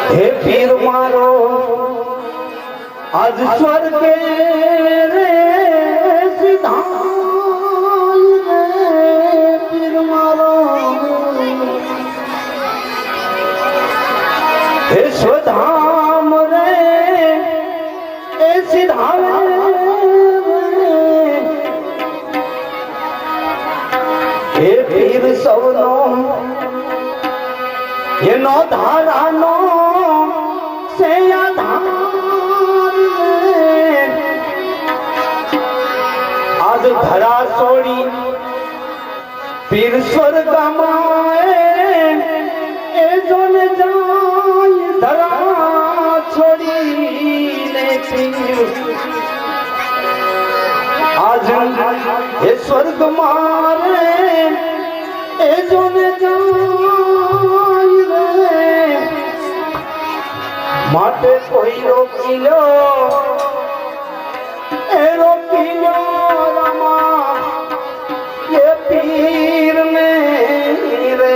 हे पीर मारो आज स्वर्ग रे सिधाल रे पीर मारो हे स्वधाम रे सिधाल हे पीर सवनो ये नो धारा नो से आधार आज धरा सोड़ी पीर स्वर्ग माए ए जोन जाय धरा छोड़ी ने पीर आज ये स्वर्ग मारे ए जोन जाय रे माटे कोई रोकी लो ए रोकी लो रमा ये पीर मेरे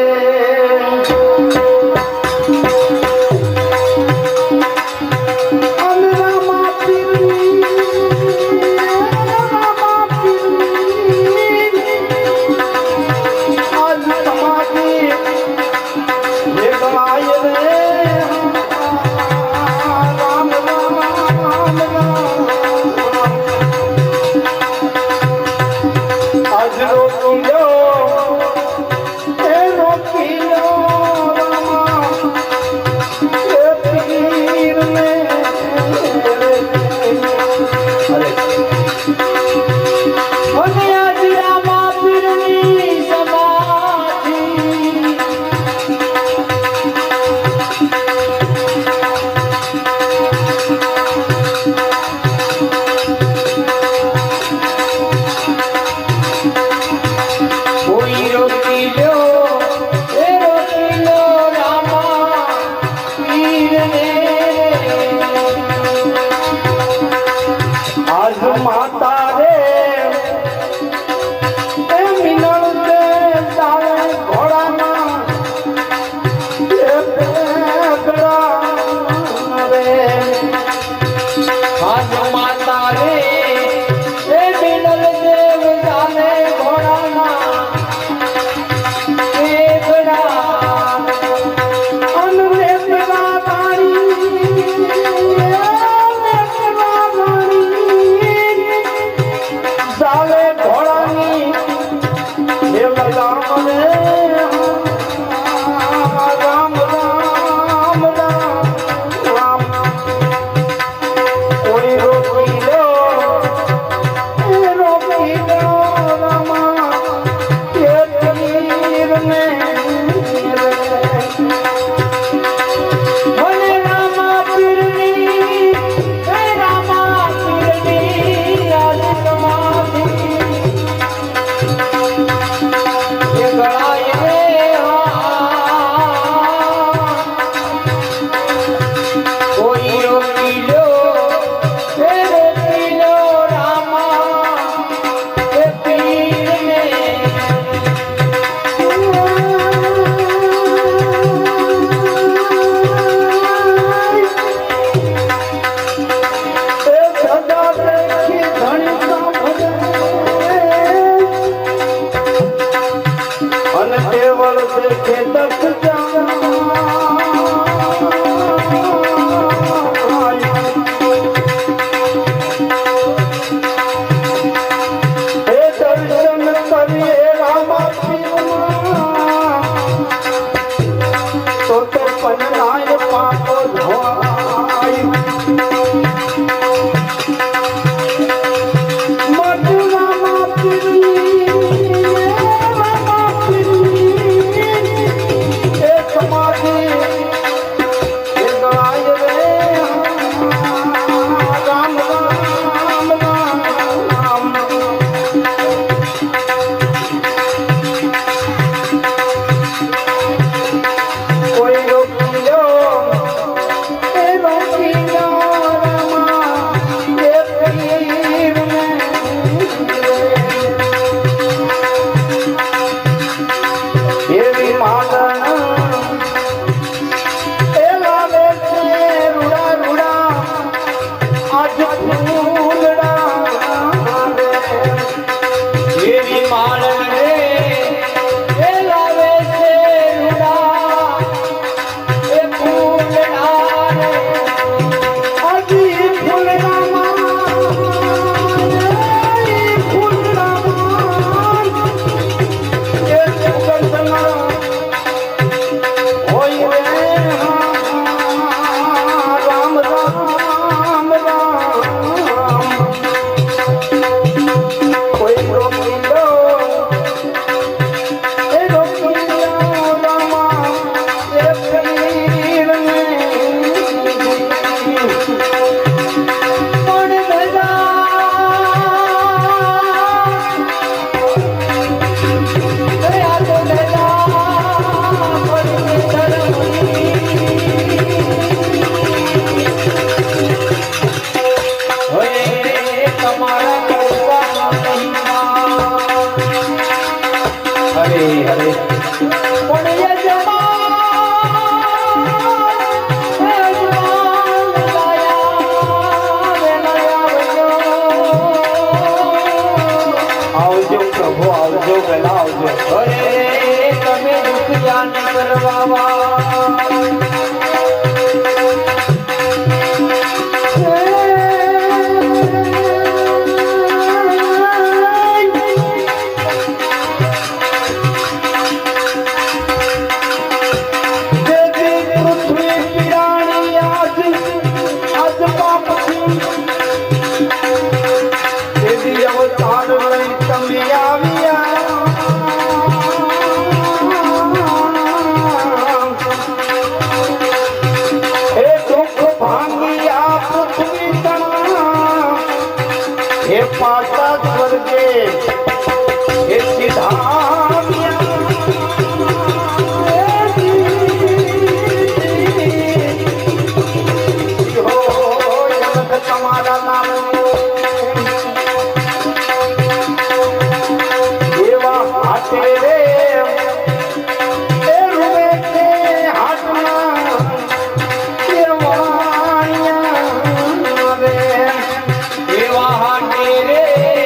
पाता स्वर्गे हे सिधामिया हो जगत तुम्हारा नाम देवा हाथे रे रुवे के हाथना देवानिया रे देवा हाथे रे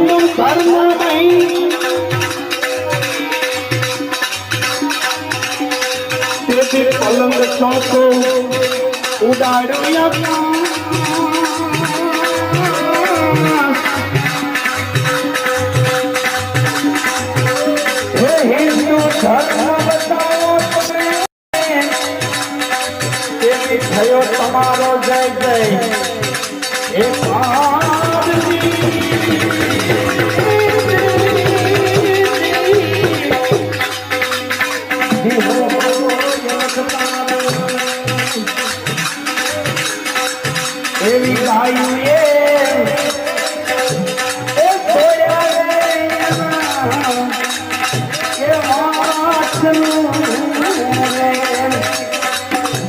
હિન્દુ ધર્મ નહીં તેથી પલંગ ચોકો ઉડાડ્યો હે હિન્દુ ધર્મ બતાવો તમે તેથી થયો તમારો જય જય એ એવી ગાયું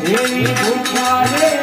એવી ભૂખા રે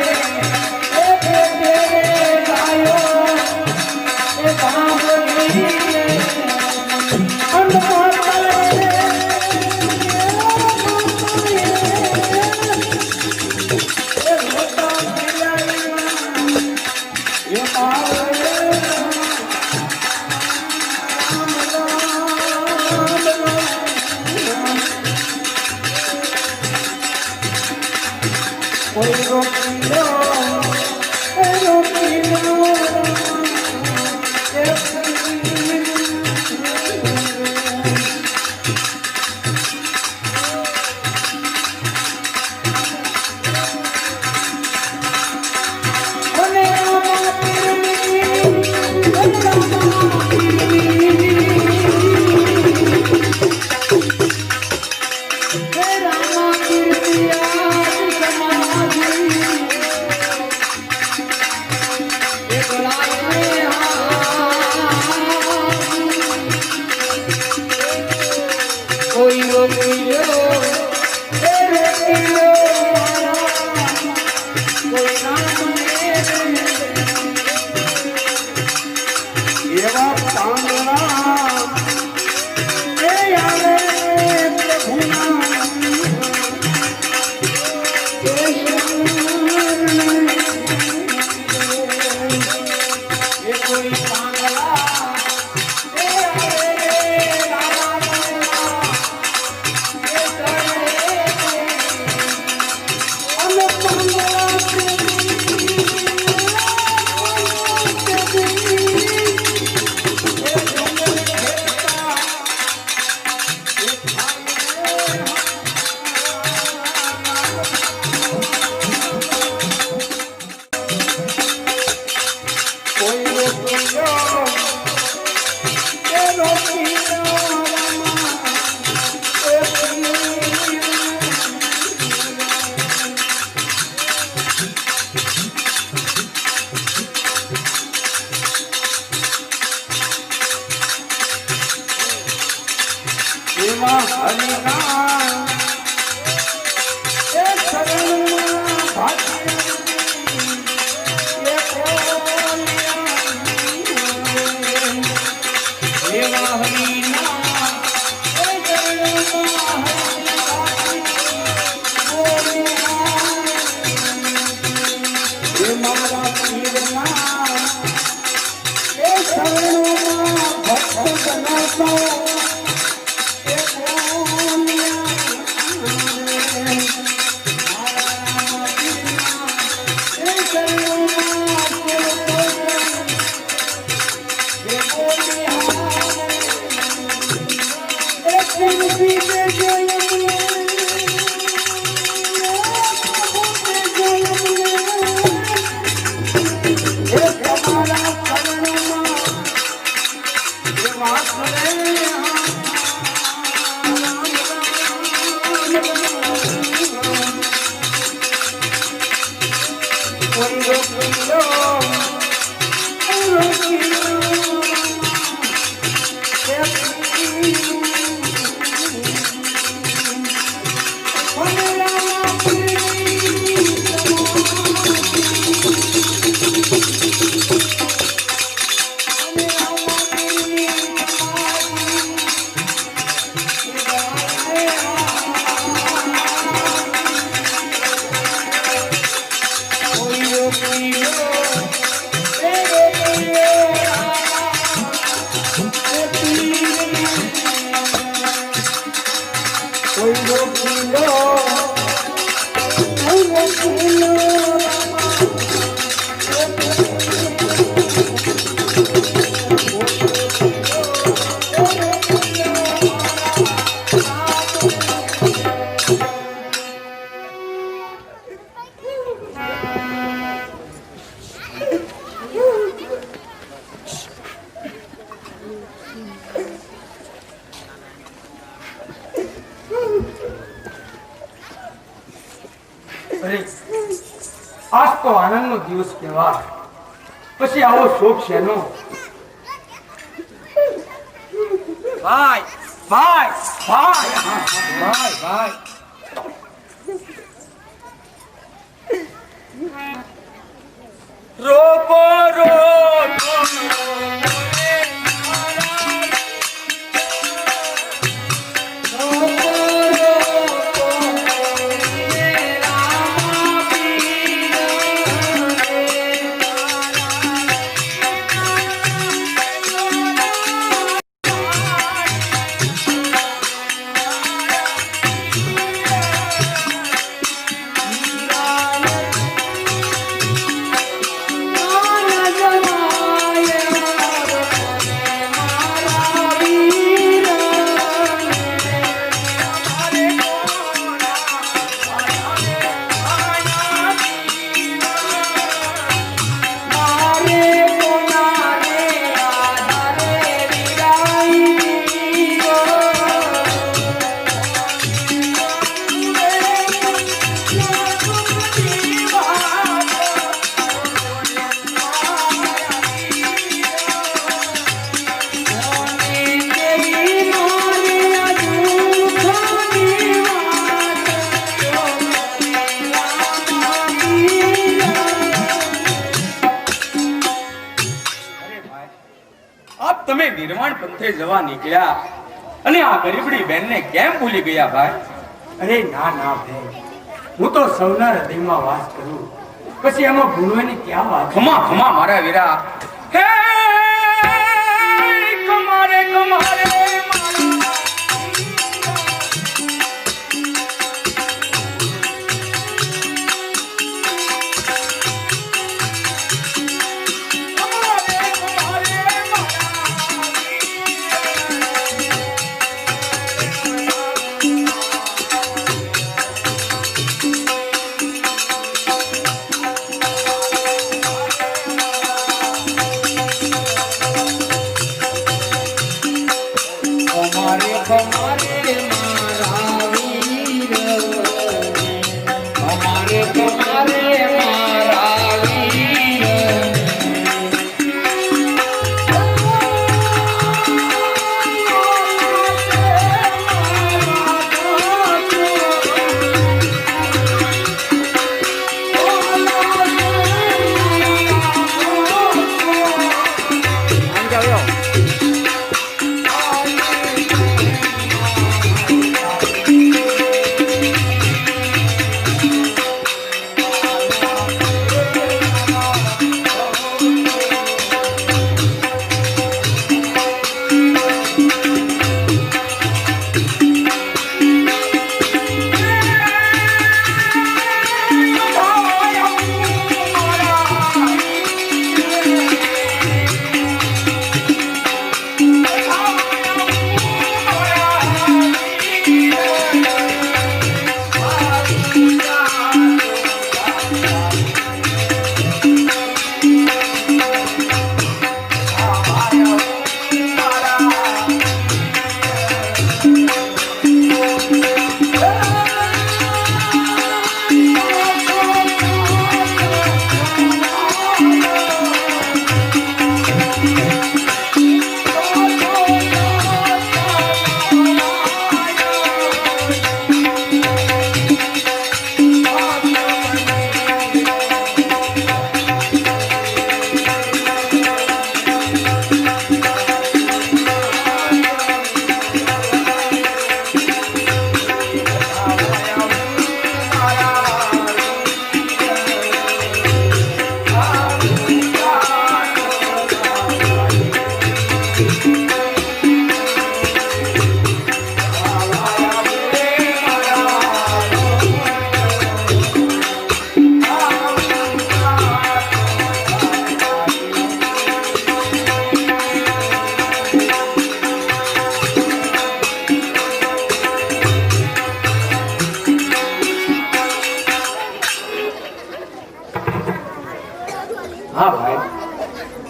અરે આજ તો આનંદનો દિવસ કહેવાય, પછી આવો શોક શેનો? ભાઈ ભાઈ ભાઈ ભાઈ ભાઈ રોપો રોપો તમે નિર્વાણ પંથે જવા નીકળ્યા અને આ ગરીબડી બેનને કેમ ભૂલી ગયા ભાઈ? અરે ના ના ભાઈ, હું તો સૌના હૃદયમાં વાસ કરું, પછી એમાં ભૂલવાની ક્યાં વાત? ખમા ખમા મારા વીરા. હે કમારે કમારે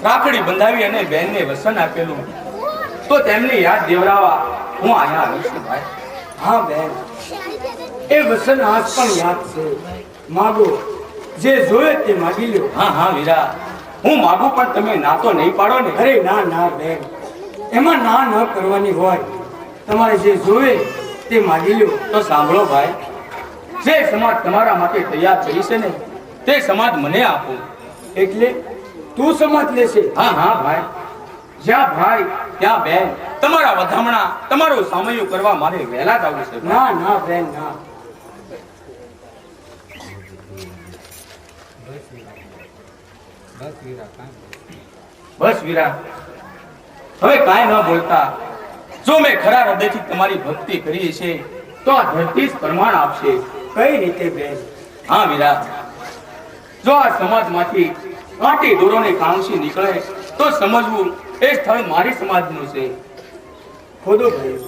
રાખડી બંધાવી અને બેનને વસન આપેલું તો તેમને યાદ દેવરાવા હું અહીંયા આવીશ ને ભાઈ. હા બેન, એ વસન આજ પણ યાદ છે. માગો, જે જોયે તે માગી લ્યો. હા હા વીરા, હું માગું પણ તમે ના તો નહીં પાડો ને. અરે ના ના બેન, એમાં ના ન કરવાની હોય. તમારે જે જોવે તે માગી લ્યો. તો સાંભળો ભાઈ, જે સમાજ તમારા માટે તૈયાર કરી છે ને તે સમાજ મને આપો. એટલે તું સમાજ લેશે? હા હા ભાઈ, જ્યાં ભાઈ ત્યાં બેન. તમારા વધામણા, તમારું સામયું કરવા મારે વહેલા જ આવવું છે. ના ના બેન ના. બસ વીરા, હવે કાંઈ ન બોલતા. જો મેં ખરા હૃદયથી તમારી ભક્તિ કરી છે તો આ ધરતી જ પ્રમાણ આપશે. કઈ રીતે બેન? હા વીરા, જો આ સમાજમાંથી કાંટી દોરોની કાંસી નીકળે તો સમજવું એ સ્થળ મારી સમાજનું છે. ખોદો ભાઈ.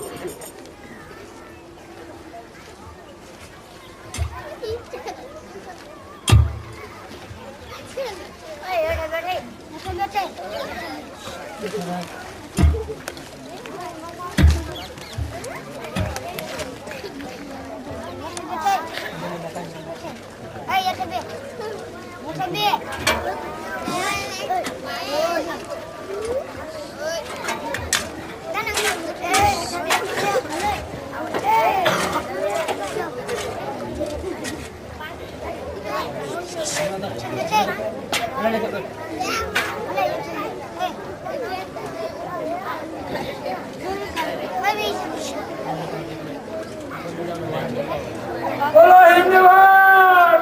બોલો હિન્દવાદ.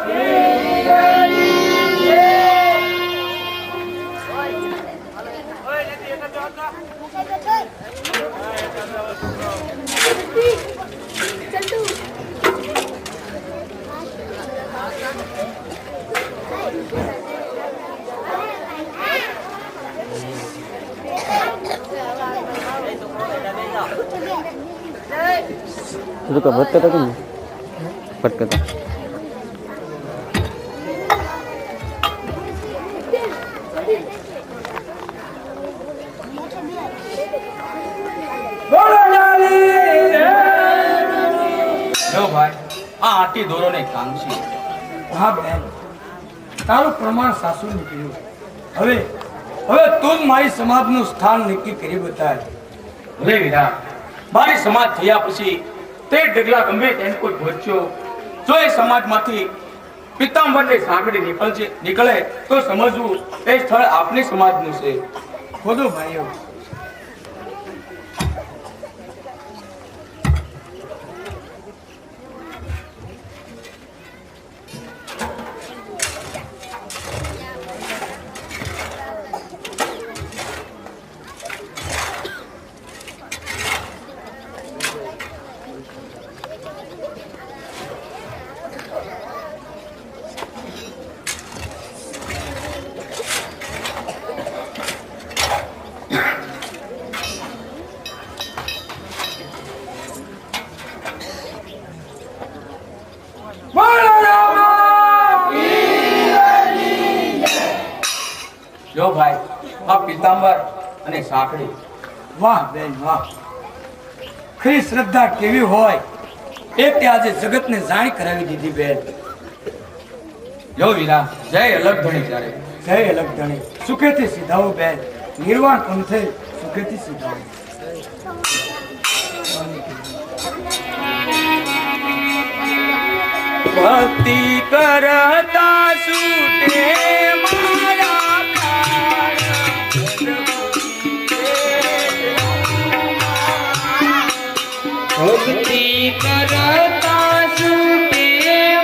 तो का भटकता था नहीं भटकता જો ભાઈ, આ આટી દોરોને કાંસી. હા બેન, તારું પ્રમાણ સાસુ નીકળ્યું. હવે હવે તું જ મારી સમાજનું સ્થાન નક્કી કરી બતાય. ભલે વીરા, મારી સમાજ થયા પછી તે ડગલા ગમે તેને કોઈ પહોંચ્યો, જો એ સમાજમાંથી પિતાંબરને સાંકળી નીકળે તો સમજવું એ સ્થળ આપની સમાજનું છે. ખોદો ભાઈઓ. જો ભાઈ, આ પિતાંબર અને સાંકળી. વાહ બેન વાહ. ખરી શ્રદ્ધા કેવી હોય એ તે આજે જગતને જાણ કરાવી દીધી બેન. જો વીરા, જય અલગ ધણી ત્યારે. જય અલગ ધણી. સુખેથી સીધાઓ બેન. નિર્વાણ પંથે સુખેથી સીધાઓ. ભક્તિ કરતા છૂટે મારા પ્રાણ. ભક્તિ કરતા છૂટે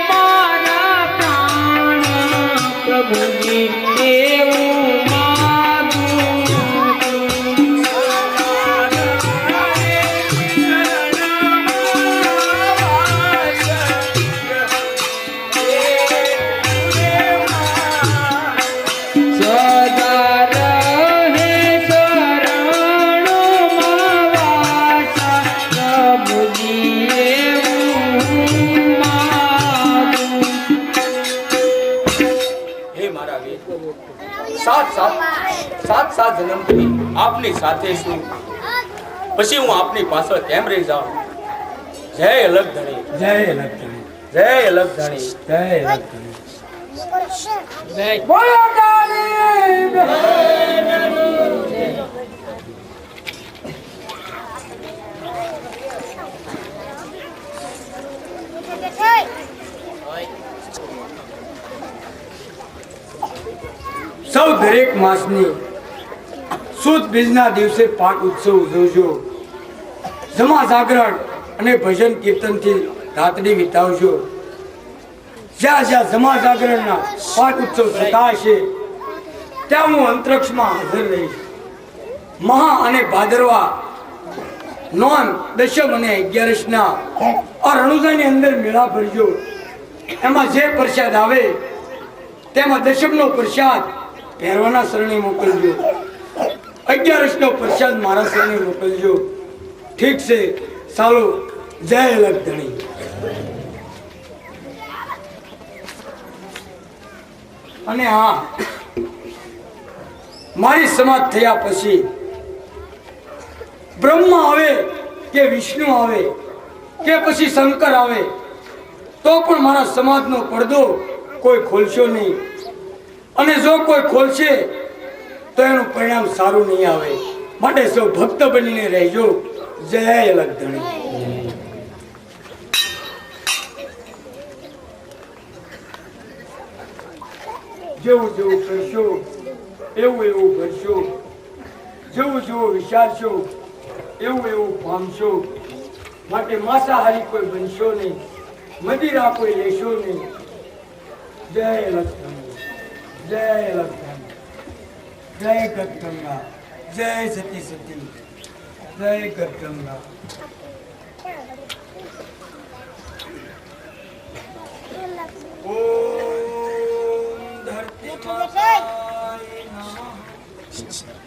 મારા પ્રાણ. પ્રભુજી એવું માગું છું. સદા રહે શરણોમાં વાસા. પ્રભુજી એવું માગું. હે મારા વીર, સાત જન્મથી આપની સાથે છું. પછી હું આપની પાછળ કેમ રહી જાઉં? જય અલગ ધણી, જય લક્ષ્મી, જય અલગ ધણી. જય લક્ષ્મી. જય બોલો કાળી. સૌ દરેક માસની સુદ બીજના દિવસે પાઠ ઉત્સવ ઉજવજો. જમા જાગરણ અને ભજન કીર્તનથી રાત્રિ વિતાવજો. જ્યાં જ્યાં જમા જાગરણના પાઠ ઉત્સવ થતા હશે ત્યાં હું અંતરિક્ષમાં હાજર રહીશ. મહા અને ભાદરવા નોન દશમ અને 11ના આ રણુજાની અંદર મેળા ભરજો. એમાં જે પ્રસાદ આવે તેમાં દશમનો પ્રસાદ ભૈરવાના શરણે મોકલજો. 11નો પ્રસાદ મારા શરણે મોકલજો. ઠીક છે, ચાલો. જય અલગ ધણી. અને હા, મારી સમાજ થયા પછી બ્રહ્મા આવે કે વિષ્ણુ આવે કે પછી શંકર આવે તો પણ મારા સમાજનો પડદો કોઈ ખોલશો નહીં. અને જો કોઈ ખોલશે તો એનું પરિણામ સારું નહીં આવે. માટે સૌ ભક્ત બનીને રહેજો. જય અલગ ધણી. જેવું જેવું કરશો એવું એવું ભરશો. જેવું જેવું વિચારશો એવું એવું પામશો. માટે માંસાહારી કોઈ બનશો નહીં, મદિરા કોઈ લેશો નહીં. જય લક્ષ્મી, જય લક્ષ્મી, જય ગંગા, જય સતી સતી, જય ગંગા. ઓમ ધરતી માતાય નમઃ.